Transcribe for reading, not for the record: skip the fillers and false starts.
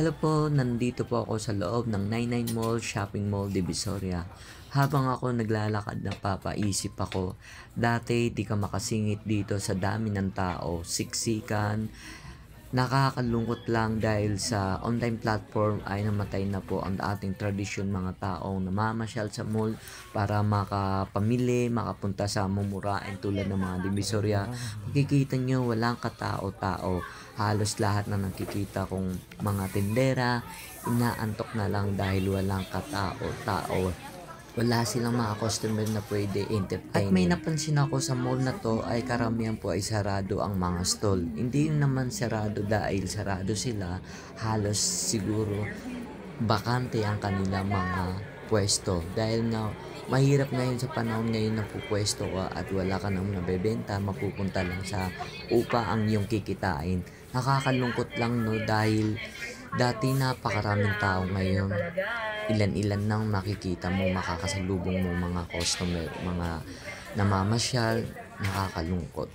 Hello po, nandito po ako sa loob ng 99 Mall Shopping Mall Divisoria. Habang ako naglalakad napapaisip ako, dati di ka makasingit dito sa dami ng tao, siksikan, nakakalungkot lang dahil sa online platform ay namatay na po ang ating tradisyon mga taong namamasyal sa mall para makapamili, makapunta sa mumurain tulad ng mga Divisoria. Makikita nyo walang katao-tao. Halos lahat na nakikita kong mga tindera, inaantok na lang dahil walang katao-tao. Wala silang mga customer na pwede entertainin. At may napansin ako sa mall na to ay karamihan po ay sarado ang mga stall. Hindi naman sarado dahil sarado sila, halos siguro bakante ang kanilang mga pwesto. Dahil nga mahirap ngayon sa panahon ngayon na pupwesto ka at wala ka nang nabebenta, mapupunta lang sa upa ang iyong kikitain. Nakakalungkot lang no dahil dati napakaraming tao ngayon. Ilan-ilan nang makikita mo, makakasalubong mo mga customer, mga namamasyal, nakakalungkot.